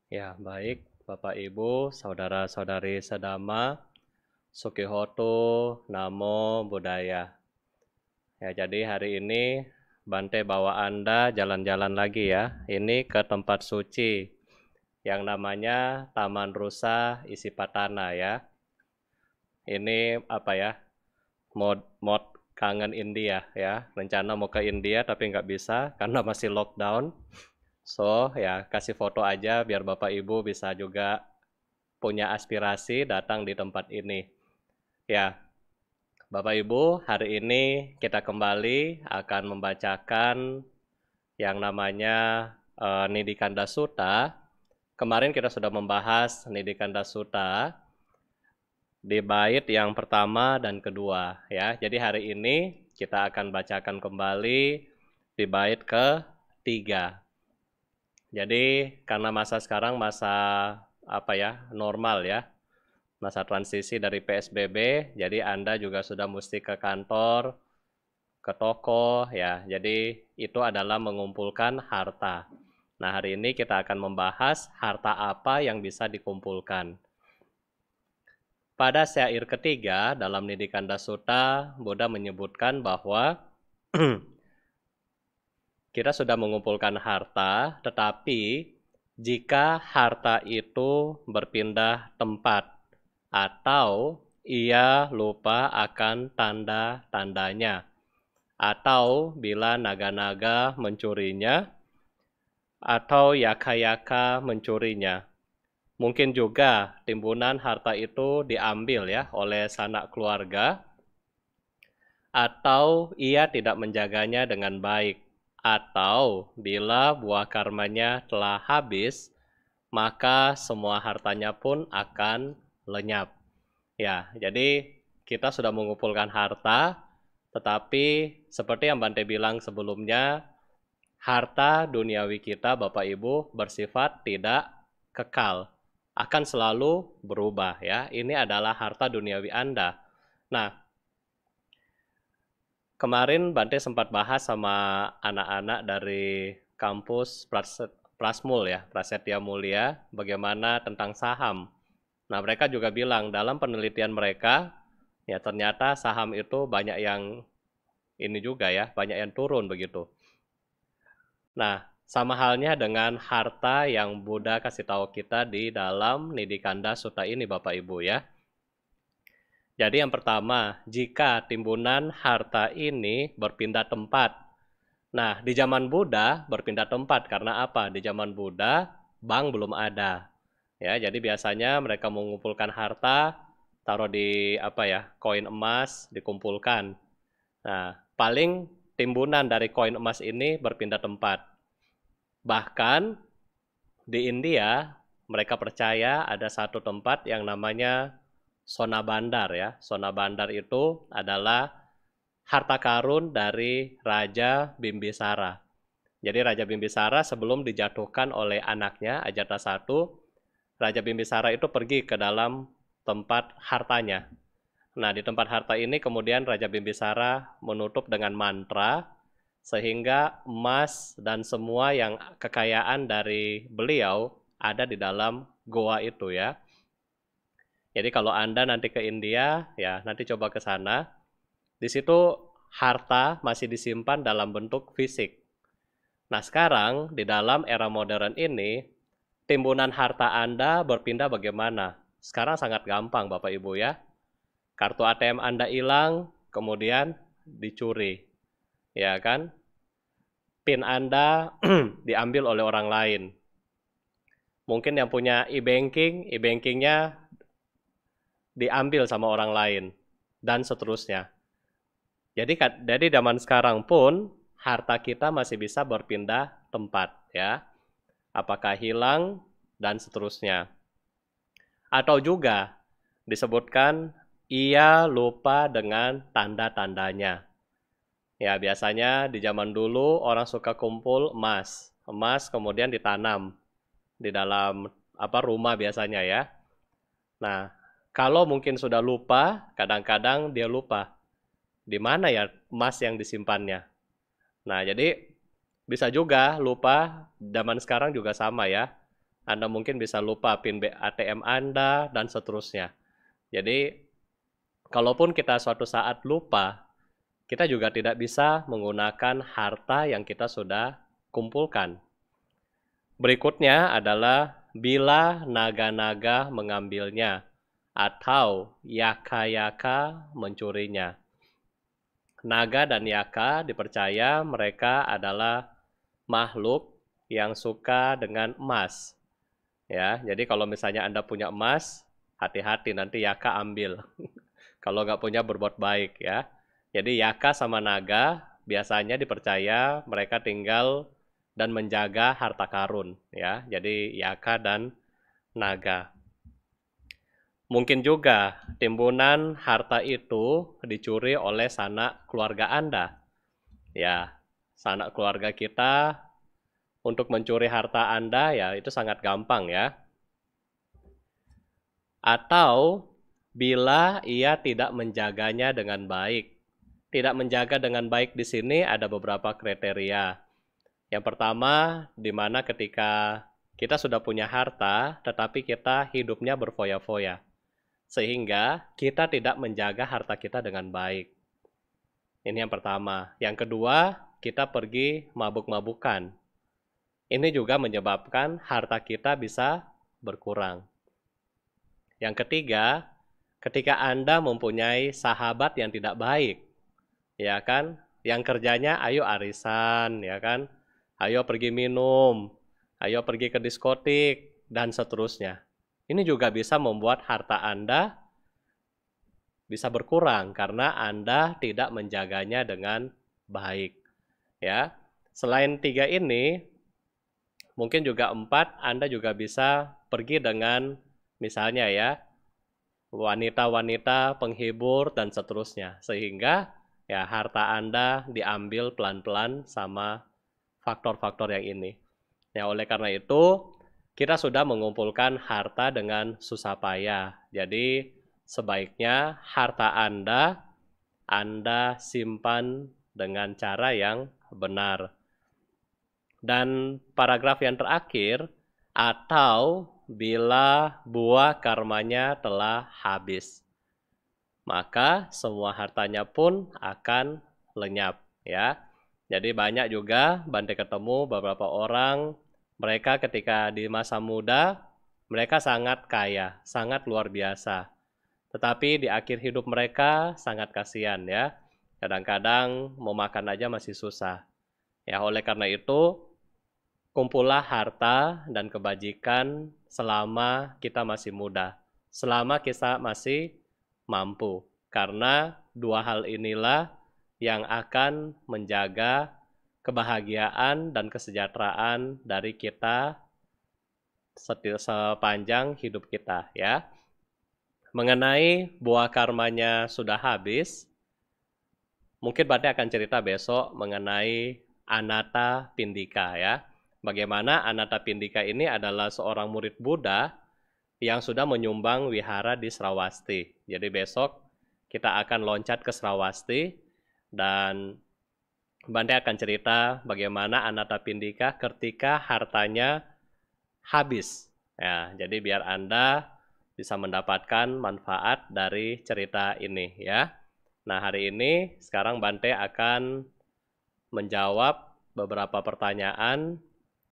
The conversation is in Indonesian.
Ya, baik Bapak Ibu, saudara-saudari sedama, Sukihoto, Namo Buddhaya. Ya, jadi hari ini Bante bawa Anda jalan-jalan lagi ya. Ini ke tempat suci yang namanya Taman Rusa Isipatana ya. Ini apa ya? Mod kangen India ya. Rencana mau ke India tapi nggak bisa karena masih lockdown. So, ya kasih foto aja biar Bapak Ibu bisa juga punya aspirasi datang di tempat ini. Ya, Bapak Ibu, hari ini kita kembali akan membacakan yang namanya Nidikanda Sutta. Kemarin kita sudah membahas Nidikanda Sutta di bait yang pertama dan kedua ya. Jadi hari ini kita akan bacakan kembali di bait ketiga. Jadi karena masa sekarang masa normal ya, masa transisi dari PSBB, jadi Anda juga sudah mesti ke kantor, ke toko ya. Jadi itu adalah mengumpulkan harta. Nah, hari ini kita akan membahas harta apa yang bisa dikumpulkan. Pada syair ketiga dalam Nidikanda Sutta, Buddha menyebutkan bahwa kita sudah mengumpulkan harta, tetapi jika harta itu berpindah tempat atau ia lupa akan tanda-tandanya, atau bila naga-naga mencurinya, atau yaka-yaka mencurinya. Mungkin juga timbunan harta itu diambil ya oleh sanak keluarga, atau ia tidak menjaganya dengan baik, atau bila buah karmanya telah habis, maka semua hartanya pun akan lenyap. Ya, jadi kita sudah mengumpulkan harta, tetapi seperti yang Bante bilang sebelumnya, harta duniawi kita Bapak Ibu bersifat tidak kekal, akan selalu berubah ya. Ini adalah harta duniawi Anda. Nah, kemarin Bante sempat bahas sama anak-anak dari kampus Prasmul ya, Prasetya Mulia, bagaimana tentang saham. Nah, mereka juga bilang dalam penelitian mereka, ya ternyata saham itu banyak yang ini juga ya, banyak yang turun begitu. Nah, sama halnya dengan harta yang Buddha kasih tahu kita di dalam Nidikanda Sutta ini Bapak Ibu ya. Jadi yang pertama, jika timbunan harta ini berpindah tempat. Nah, di zaman Buddha berpindah tempat karena apa? Di zaman Buddha bank belum ada. Ya, jadi biasanya mereka mengumpulkan harta, taruh di koin emas, dikumpulkan. Nah, paling timbunan dari koin emas ini berpindah tempat. Bahkan di India, mereka percaya ada satu tempat yang namanya Sona Bandar ya. Sona Bandar itu adalah harta karun dari Raja Bimbisara. Jadi Raja Bimbisara sebelum dijatuhkan oleh anaknya Ajatasattu, Raja Bimbisara itu pergi ke dalam tempat hartanya. Nah, di tempat harta ini kemudian Raja Bimbisara menutup dengan mantra, sehingga emas dan semua yang kekayaan dari beliau ada di dalam goa itu ya. Jadi kalau Anda nanti ke India, ya nanti coba ke sana. Di situ harta masih disimpan dalam bentuk fisik. Nah, sekarang di dalam era modern ini, timbunan harta Anda berpindah bagaimana? Sekarang sangat gampang Bapak Ibu ya. Kartu ATM Anda hilang, kemudian dicuri. Ya kan? PIN Anda diambil oleh orang lain. Mungkin yang punya e-banking, e-bankingnya diambil sama orang lain, dan seterusnya. Jadi zaman sekarang pun, harta kita masih bisa berpindah tempat ya. Apakah hilang, dan seterusnya. Atau juga disebutkan ia lupa dengan tanda-tandanya. Ya, biasanya di zaman dulu orang suka kumpul emas. Emas kemudian ditanam di dalam rumah biasanya ya. Nah, kalau mungkin sudah lupa, kadang-kadang dia lupa di mana ya emas yang disimpannya. Nah, jadi bisa juga lupa, zaman sekarang juga sama ya. Anda mungkin bisa lupa PIN ATM Anda, dan seterusnya. Jadi, kalaupun kita suatu saat lupa, kita juga tidak bisa menggunakan harta yang kita sudah kumpulkan. Berikutnya adalah bila naga-naga mengambilnya atau yaka-yaka mencurinya. Naga dan yaka dipercaya mereka adalah makhluk yang suka dengan emas. Ya, jadi kalau misalnya Anda punya emas, hati-hati nanti yaka ambil. Kalau nggak punya berbuat baik ya. Jadi yaka sama naga biasanya dipercaya mereka tinggal dan menjaga harta karun ya. Jadi yaka dan naga. Mungkin juga timbunan harta itu dicuri oleh sanak keluarga Anda. Ya, sanak keluarga kita untuk mencuri harta Anda ya itu sangat gampang ya. Atau bila ia tidak menjaganya dengan baik. Tidak menjaga dengan baik di sini ada beberapa kriteria. Yang pertama, di mana ketika kita sudah punya harta, tetapi kita hidupnya berfoya-foya. Sehingga kita tidak menjaga harta kita dengan baik. Ini yang pertama. Yang kedua, kita pergi mabuk-mabukan. Ini juga menyebabkan harta kita bisa berkurang. Yang ketiga, ketika Anda mempunyai sahabat yang tidak baik, ya kan? Yang kerjanya ayo arisan, ya kan? Ayo pergi minum, ayo pergi ke diskotik, dan seterusnya. Ini juga bisa membuat harta Anda bisa berkurang karena Anda tidak menjaganya dengan baik. Ya, selain 3 ini, mungkin juga 4, Anda juga bisa pergi dengan misalnya ya, wanita-wanita penghibur dan seterusnya. Sehingga ya harta Anda diambil pelan-pelan sama faktor-faktor yang ini. Ya, oleh karena itu, kita sudah mengumpulkan harta dengan susah payah. Jadi, sebaiknya harta Anda simpan dengan cara yang benar. Dan paragraf yang terakhir, atau bila buah karmanya telah habis, maka semua hartanya pun akan lenyap. Ya, jadi banyak juga Bante ketemu beberapa orang, mereka ketika di masa muda, mereka sangat kaya, sangat luar biasa. Tetapi di akhir hidup mereka sangat kasihan ya. Kadang-kadang mau makan aja masih susah. Ya, oleh karena itu, kumpullah harta dan kebajikan selama kita masih muda. Selama kita masih mampu. Karena dua hal inilah yang akan menjaga kebahagiaan dan kesejahteraan dari kita sepanjang hidup kita ya. Mengenai buah karmanya sudah habis, mungkin Bante akan cerita besok mengenai Anatta Pindika ya. Bagaimana Anatta Pindika ini adalah seorang murid Buddha yang sudah menyumbang wihara di Srawasti. Jadi besok kita akan loncat ke Srawasti dan Bante akan cerita bagaimana Anatta Pindika ketika hartanya habis. Ya, jadi biar Anda bisa mendapatkan manfaat dari cerita ini ya. Nah, hari ini sekarang Bante akan menjawab beberapa pertanyaan